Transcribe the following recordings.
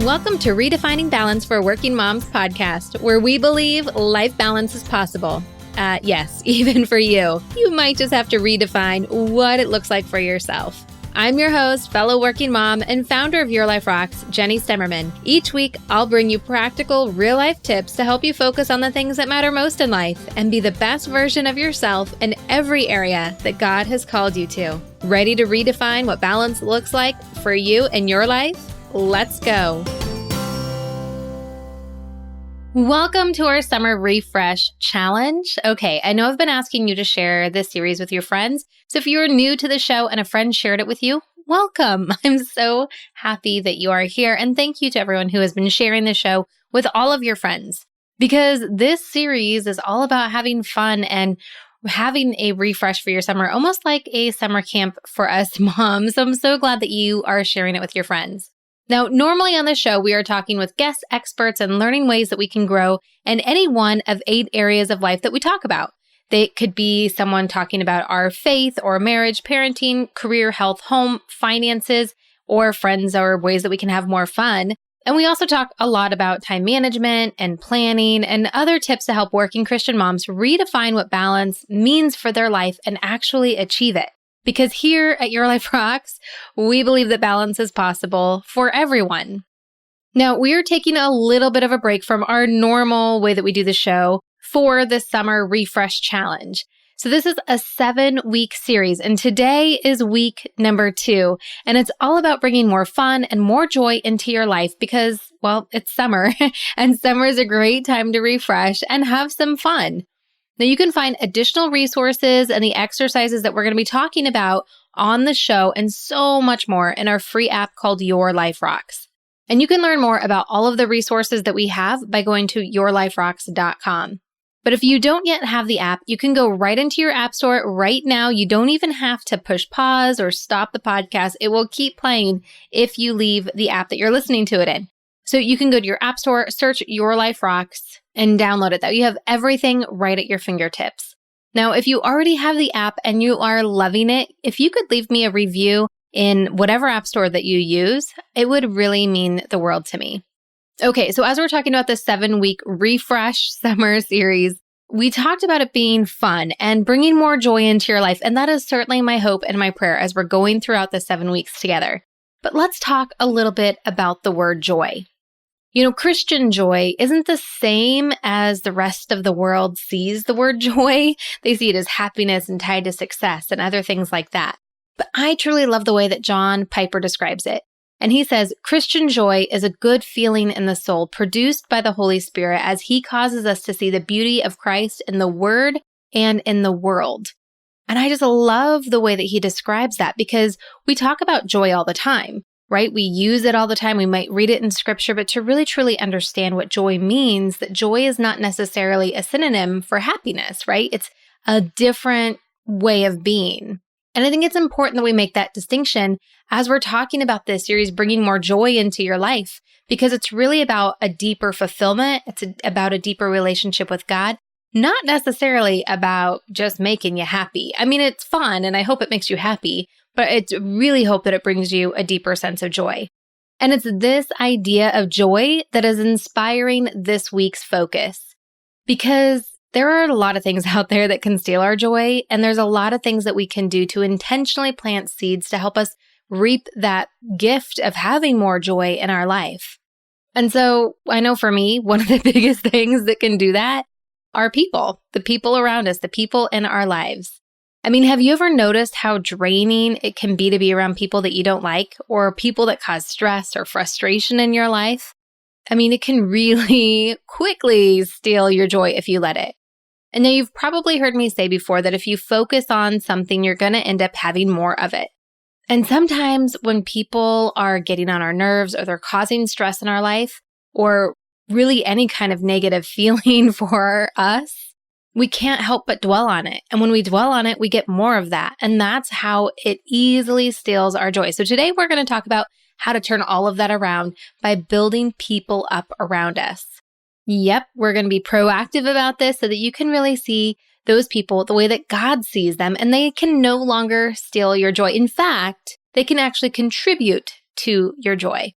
Welcome to Redefining Balance for Working Moms podcast, where we believe life balance is possible. Yes, even for you. You might just have to redefine what it looks like for yourself. I'm your host, fellow working mom, and founder of Your Life Rocks, Jenny Stemmerman. Each week, I'll bring you practical, real-life tips to help you focus on the things that matter most in life and be the best version of yourself in every area that God has called you to. Ready to redefine what balance looks like for you and your life? Let's go. Welcome to our Summer Refresh Challenge. Okay, I know I've been asking you to share this series with your friends. So if you're new to the show and a friend shared it with you, welcome. I'm so happy that you are here. And thank you to everyone who has been sharing the show with all of your friends, because this series is all about having fun and having a refresh for your summer, almost like a summer camp for us moms. So I'm so glad that you are sharing it with your friends. Now, normally on the show, we are talking with guest experts and learning ways that we can grow in any one of 8 areas of life that we talk about. They could be someone talking about our faith or marriage, parenting, career, health, home, finances, or friends, or ways that we can have more fun. And we also talk a lot about time management and planning and other tips to help working Christian moms redefine what balance means for their life and actually achieve it. Because here at Your Life Rocks, we believe that balance is possible for everyone. Now, we are taking a little bit of a break from our normal way that we do the show for the Summer Refresh Challenge. So this is a 7-week series, and today is week number 2, and it's all about bringing more fun and more joy into your life because, well, it's summer, and summer is a great time to refresh and have some fun. Now, you can find additional resources and the exercises that we're going to be talking about on the show and so much more in our free app called Your Life Rocks. And you can learn more about all of the resources that we have by going to yourliferocks.com. But if you don't yet have the app, you can go right into your app store right now. You don't even have to push pause or stop the podcast. It will keep playing if you leave the app that you're listening to it in. So you can go to your app store, search Your Life Rocks, and download it. That you have everything right at your fingertips. Now, if you already have the app and you are loving it, if you could leave me a review in whatever app store that you use, it would really mean the world to me. Okay, so as we're talking about the 7-week refresh summer series, we talked about it being fun and bringing more joy into your life. And that is certainly my hope and my prayer as we're going throughout the 7 weeks together. But let's talk a little bit about the word joy. You know, Christian joy isn't the same as the rest of the world sees the word joy. They see it as happiness and tied to success and other things like that. But I truly love the way that John Piper describes it. And he says, Christian joy is a good feeling in the soul produced by the Holy Spirit as he causes us to see the beauty of Christ in the Word and in the world. And I just love the way that he describes that because we talk about joy all the time. Right? We use it all the time. We might read it in scripture, but to really truly understand what joy means, that joy is not necessarily a synonym for happiness, right? It's a different way of being. And I think it's important that we make that distinction as we're talking about this series, bringing more joy into your life, because it's really about a deeper fulfillment. It's about a deeper relationship with God, not necessarily about just making you happy. I mean, it's fun and I hope it makes you happy, but it's really hope that it brings you a deeper sense of joy. And it's this idea of joy that is inspiring this week's focus, because there are a lot of things out there that can steal our joy. And there's a lot of things that we can do to intentionally plant seeds to help us reap that gift of having more joy in our life. And so I know for me, one of the biggest things that can do that are people, the people around us, the people in our lives. I mean, have you ever noticed how draining it can be to be around people that you don't like or people that cause stress or frustration in your life? I mean, it can really quickly steal your joy if you let it. And now you've probably heard me say before that if you focus on something, you're going to end up having more of it. And sometimes when people are getting on our nerves or they're causing stress in our life or really any kind of negative feeling for us, we can't help but dwell on it. And when we dwell on it, we get more of that. And that's how it easily steals our joy. So today we're going to talk about how to turn all of that around by building people up around us. Yep, we're going to be proactive about this so that you can really see those people the way that God sees them, and they can no longer steal your joy. In fact, they can actually contribute to your joy.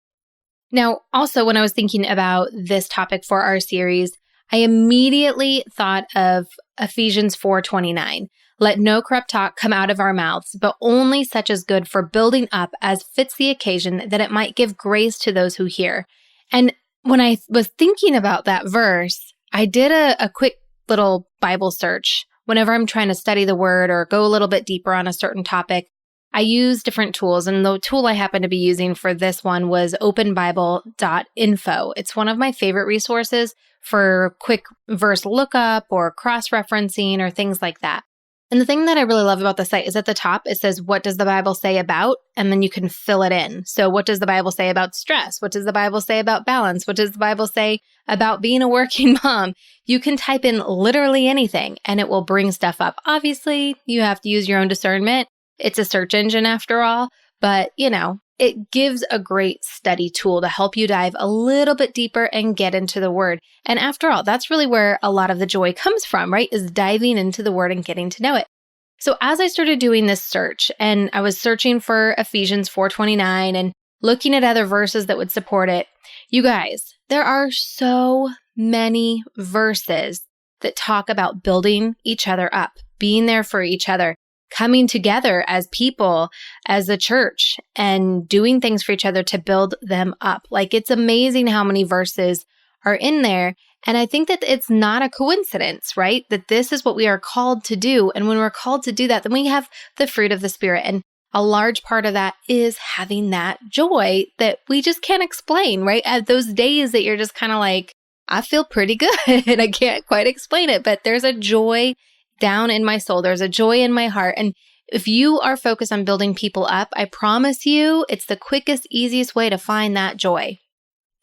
Now, also, when I was thinking about this topic for our series, I immediately thought of Ephesians 4:29. Let no corrupt talk come out of our mouths, but only such as good for building up as fits the occasion, that it might give grace to those who hear. And when I was thinking about that verse, I did a quick little Bible search. Whenever I'm trying to study the word or go a little bit deeper on a certain topic, I use different tools, and the tool I happen to be using for this one was openbible.info. It's one of my favorite resources for quick verse lookup or cross-referencing or things like that. And the thing that I really love about the site is at the top, it says, what does the Bible say about? And then you can fill it in. So what does the Bible say about stress? What does the Bible say about balance? What does the Bible say about being a working mom? You can type in literally anything and it will bring stuff up. Obviously, you have to use your own discernment. It's a search engine after all, but it gives a great study tool to help you dive a little bit deeper and get into the word. And after all, that's really where a lot of the joy comes from, right? Is diving into the word and getting to know it. So as I started doing this search and I was searching for Ephesians 4:29 and looking at other verses that would support it, you guys, there are so many verses that talk about building each other up, being there for each other, coming together as people, as a church, and doing things for each other to build them up. Like, it's amazing how many verses are in there. And I think that it's not a coincidence, right? That this is what we are called to do. And when we're called to do that, then we have the fruit of the Spirit. And a large part of that is having that joy that we just can't explain, right? At those days that you're just kind of like, I feel pretty good and I can't quite explain it, but there's a joy down in my soul. There's a joy in my heart. And if you are focused on building people up, I promise you, it's the quickest, easiest way to find that joy.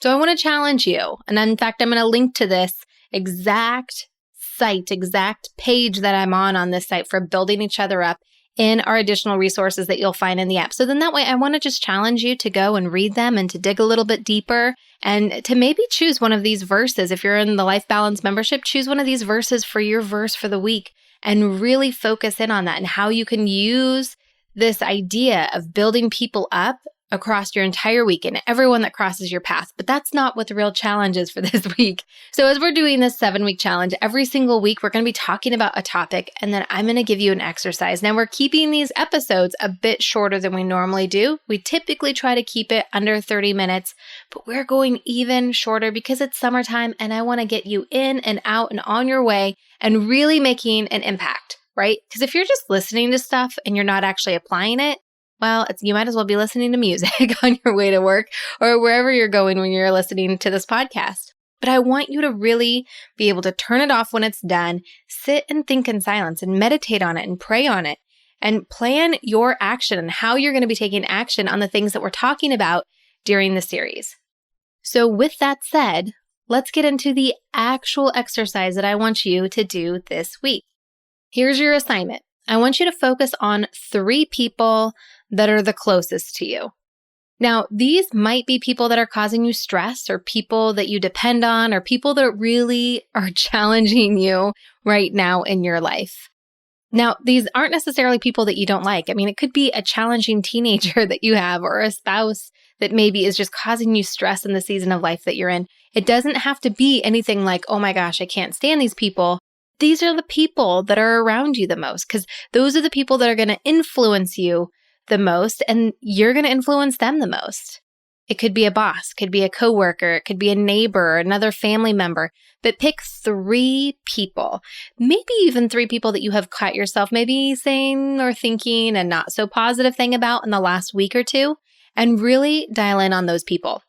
So I want to challenge you. And in fact, I'm going to link to this exact site, exact page that I'm on this site for building each other up in our additional resources that you'll find in the app. So then that way, I want to just challenge you to go and read them and to dig a little bit deeper and to maybe choose one of these verses. If you're in the Life Balance membership, choose one of these verses for your verse for the week and really focus in on that and how you can use this idea of building people up across your entire week and everyone that crosses your path. But that's not what the real challenge is for this week. So as we're doing this 7-week challenge, every single week, we're going to be talking about a topic, and then I'm going to give you an exercise. Now, we're keeping these episodes a bit shorter than we normally do. We typically try to keep it under 30 minutes, but we're going even shorter because it's summertime and I want to get you in and out and on your way and really making an impact, right? Because if you're just listening to stuff and you're not actually applying it, well, you might as well be listening to music on your way to work or wherever you're going when you're listening to this podcast. But I want you to really be able to turn it off when it's done, sit and think in silence and meditate on it and pray on it and plan your action and how you're going to be taking action on the things that we're talking about during the series. So with that said, let's get into the actual exercise that I want you to do this week. Here's your assignment. I want you to focus on 3 people that are the closest to you. Now, these might be people that are causing you stress or people that you depend on or people that really are challenging you right now in your life. Now, these aren't necessarily people that you don't like. I mean, it could be a challenging teenager that you have or a spouse that maybe is just causing you stress in the season of life that you're in. It doesn't have to be anything like, oh my gosh, I can't stand these people. These are the people that are around you the most because those are the people that are going to influence you the most and you're going to influence them the most. It could be a boss, could be a coworker, it could be a neighbor, another family member, but pick 3 people, maybe even 3 people that you have caught yourself maybe saying or thinking a not so positive thing about in the last week or 2, and really dial in on those people.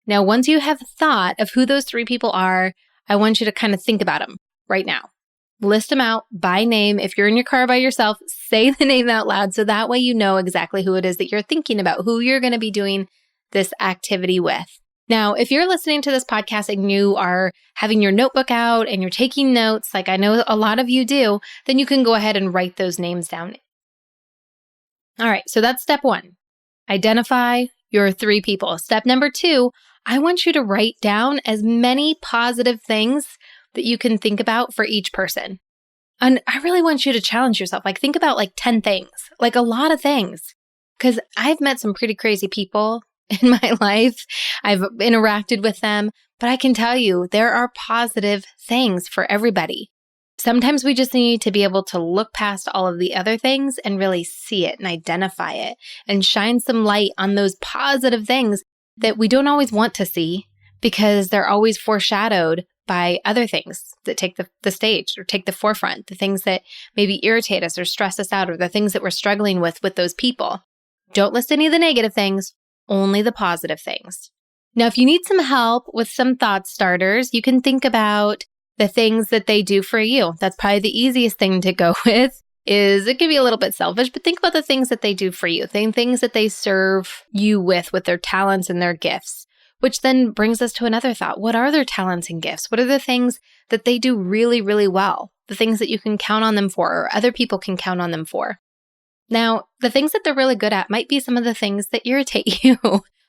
Now, once you have thought of who those 3 people are, I want you to kind of think about them right now. List them out by name. If you're in your car by yourself, say the name out loud so that way you know exactly who it is that you're thinking about, who you're going to be doing this activity with. Now, if you're listening to this podcast and you are having your notebook out and you're taking notes, like I know a lot of you do, then you can go ahead and write those names down. All right, so that's step 1. Identify your 3 people. Step number 2, I want you to write down as many positive things that you can think about for each person. And I really want you to challenge yourself. Like, think about like 10 things, like a lot of things. Because I've met some pretty crazy people in my life. I've interacted with them, but I can tell you there are positive things for everybody. Sometimes we just need to be able to look past all of the other things and really see it and identify it and shine some light on those positive things that we don't always want to see because they're always foreshadowed by other things that take the stage or take the forefront, the things that maybe irritate us or stress us out, or the things that we're struggling with those people. Don't list any of the negative things, only the positive things. Now, if you need some help with some thought starters, you can think about the things that they do for you. That's probably the easiest thing to go with. It can be a little bit selfish, but think about the things that they do for you, the things that they serve you with their talents and their gifts. Which then brings us to another thought. What are their talents and gifts? What are the things that they do really, really well? The things that you can count on them for, or other people can count on them for. Now, the things that they're really good at might be some of the things that irritate you,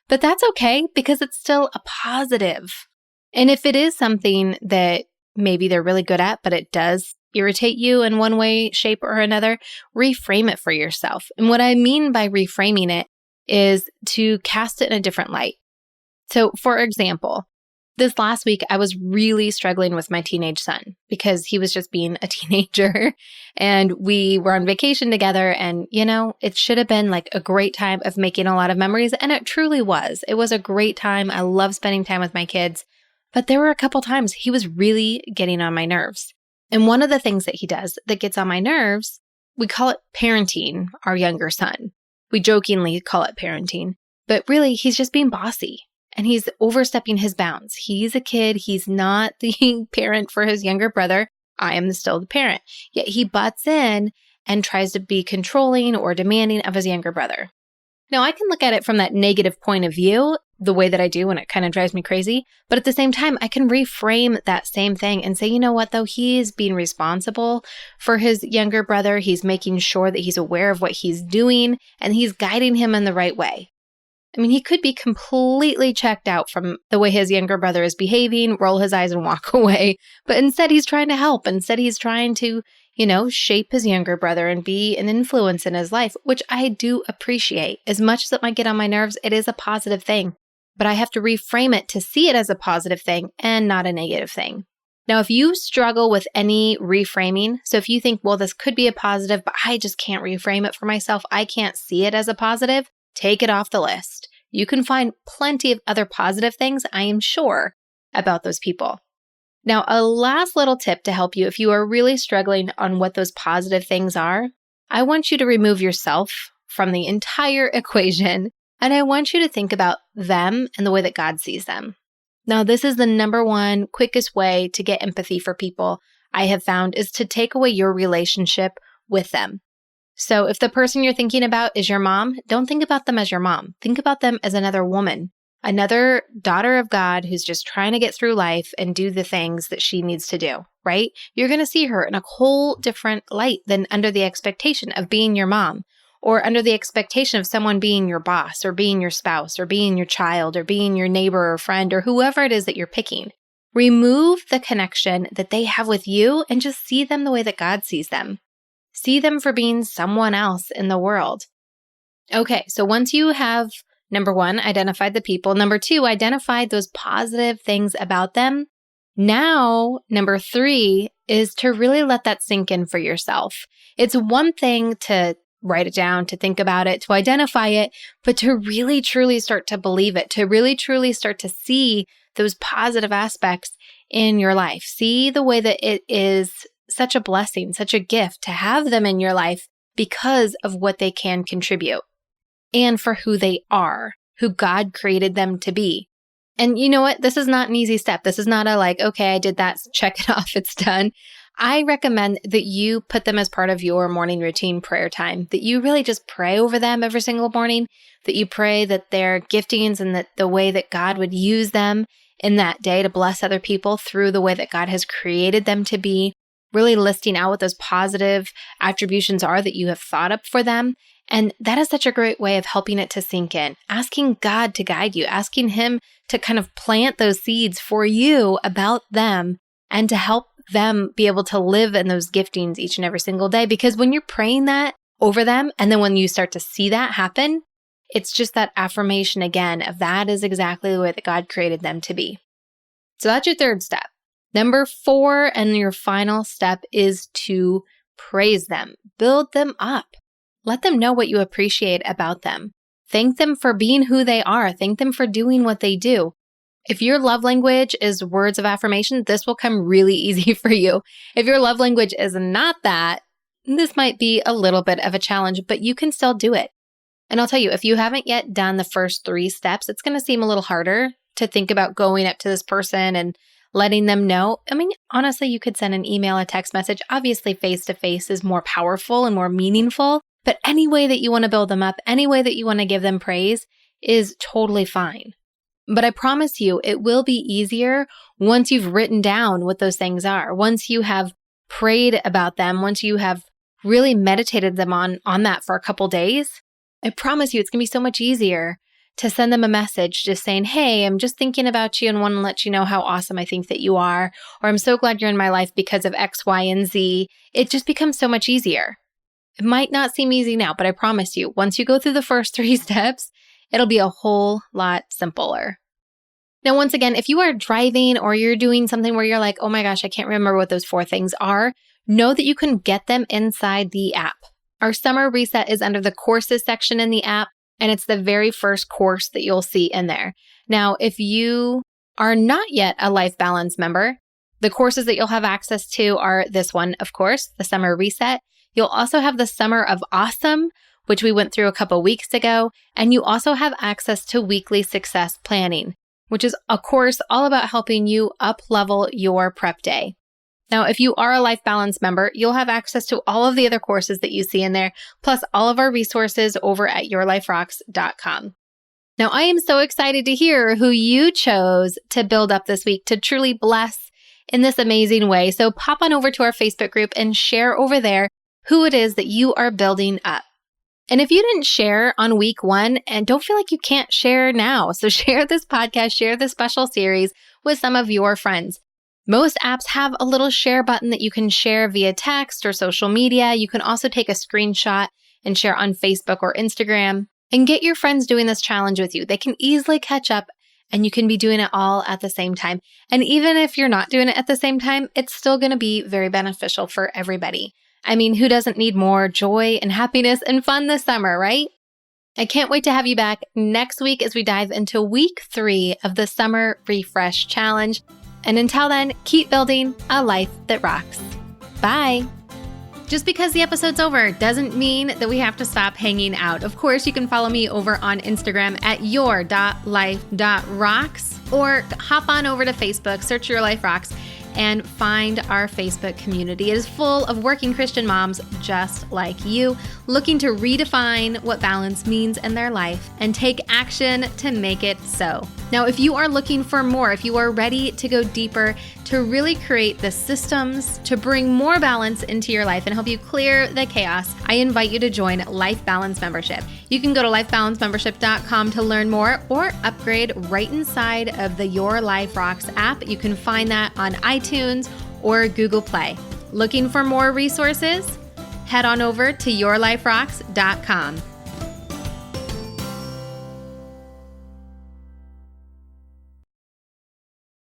but that's okay because it's still a positive. And if it is something that maybe they're really good at, but it does irritate you in one way, shape, or another, reframe it for yourself. And what I mean by reframing it is to cast it in a different light. So, for example, this last week, I was really struggling with my teenage son because he was just being a teenager and we were on vacation together. And, it should have been like a great time of making a lot of memories. And it truly was. It was a great time. I love spending time with my kids. But there were a couple times he was really getting on my nerves. And one of the things that he does that gets on my nerves, we call it parenting our younger son. We jokingly call it parenting, but really he's just being bossy. And he's overstepping his bounds. He's a kid. He's not the parent for his younger brother. I am still the parent. Yet he butts in and tries to be controlling or demanding of his younger brother. Now, I can look at it from that negative point of view, the way that I do when it kind of drives me crazy. But at the same time, I can reframe that same thing and say, you know what, though? He is being responsible for his younger brother. He's making sure that he's aware of what he's doing and he's guiding him in the right way. I mean, he could be completely checked out from the way his younger brother is behaving, roll his eyes and walk away. But instead, he's trying to help. Instead, he's trying to, shape his younger brother and be an influence in his life, which I do appreciate. As much as it might get on my nerves, it is a positive thing. But I have to reframe it to see it as a positive thing and not a negative thing. Now, if you struggle with any reframing, so if you think, well, this could be a positive, but I just can't reframe it for myself, I can't see it as a positive, take it off the list. You can find plenty of other positive things, I am sure, about those people. Now, a last little tip to help you if you are really struggling on what those positive things are, I want you to remove yourself from the entire equation, and I want you to think about them and the way that God sees them. Now, this is the number one quickest way to get empathy for people I have found is to take away your relationship with them. So if the person you're thinking about is your mom, don't think about them as your mom. Think about them as another woman, another daughter of God who's just trying to get through life and do the things that she needs to do, right? You're going to see her in a whole different light than under the expectation of being your mom or under the expectation of someone being your boss or being your spouse or being your child or being your neighbor or friend or whoever it is that you're picking. Remove the connection that they have with you and just see them the way that God sees them. See them for being someone else in the world. Okay, so once you have, number one, identified the people, number two, identified those positive things about them, now, number three is to really let that sink in for yourself. It's one thing to write it down, to think about it, to identify it, but to really truly start to believe it, to really truly start to see those positive aspects in your life. See the way that it is such a blessing, such a gift to have them in your life because of what they can contribute and for who they are, who God created them to be. And you know what? This is not an easy step. This is not a okay, I did that, check it off, it's done. I recommend that you put them as part of your morning routine prayer time, that you really just pray over them every single morning, that you pray that their giftings and that the way that God would use them in that day to bless other people through the way that God has created them to be, really listing out what those positive attributions are that you have thought up for them. And that is such a great way of helping it to sink in, asking God to guide you, asking Him to kind of plant those seeds for you about them and to help them be able to live in those giftings each and every single day. Because when you're praying that over them, and then when you start to see that happen, It's just that affirmation again of that is exactly the way that God created them to be. So that's your third step. Number 4, and your final step, is to praise them. Build them up. Let them know what you appreciate about them. Thank them for being who they are. Thank them for doing what they do. If your love language is words of affirmation, this will come really easy for you. If your love language is not that, this might be a little bit of a challenge, but you can still do it. And I'll tell you, if you haven't yet done the first 3 steps, it's going to seem a little harder to think about going up to this person and letting them know. I mean, honestly, you could send an email, a text message. Obviously, face-to-face is more powerful and more meaningful, but any way that you want to build them up, any way that you want to give them praise is totally fine. But I promise you, it will be easier once you've written down what those things are, once you have prayed about them, once you have really meditated them on that for a couple days. I promise you, it's going to be so much easier to send them a message just saying, hey, I'm just thinking about you and want to let you know how awesome I think that you are, or I'm so glad you're in my life because of X, Y, and Z. It just becomes so much easier. It might not seem easy now, but I promise you, once you go through the first 3 steps, it'll be a whole lot simpler. Now, once again, if you are driving or you're doing something where you're like, oh my gosh, I can't remember what those 4 things are, know that you can get them inside the app. Our summer reset is under the courses section in the app, and it's the very first course that you'll see in there. Now, if you are not yet a Life Balance member, the courses that you'll have access to are this one, of course, the summer reset. You'll also have the Summer of Awesome, which we went through a couple weeks ago, and you also have access to weekly success planning, which is a course all about helping you up-level your prep day. Now, if you are a Life Balance member, you'll have access to all of the other courses that you see in there, plus all of our resources over at yourliferocks.com. Now, I am so excited to hear who you chose to build up this week to truly bless in this amazing way. So pop on over to our Facebook group and share over there who it is that you are building up. And if you didn't share on week 1 and don't feel like you can't share now, so share this podcast, share this special series with some of your friends. Most apps have a little share button that you can share via text or social media. You can also take a screenshot and share on Facebook or Instagram and get your friends doing this challenge with you. They can easily catch up and you can be doing it all at the same time. And even if you're not doing it at the same time, it's still going to be very beneficial for everybody. I mean, who doesn't need more joy and happiness and fun this summer, right? I can't wait to have you back next week as we dive into week 3 of the Summer Refresh Challenge. And until then, keep building a life that rocks. Bye. Just because the episode's over doesn't mean that we have to stop hanging out. Of course, you can follow me over on Instagram at your.life.rocks or hop on over to Facebook, search Your Life Rocks, and find our Facebook community. It is full of working Christian moms just like you, looking to redefine what balance means in their life and take action to make it so. Now, if you are looking for more, if you are ready to go deeper, to really create the systems to bring more balance into your life and help you clear the chaos, I invite you to join Life Balance Membership. You can go to lifebalancemembership.com to learn more or upgrade right inside of the Your Life Rocks app. You can find that on iTunes or Google Play. Looking for more resources? Head on over to yourliferocks.com.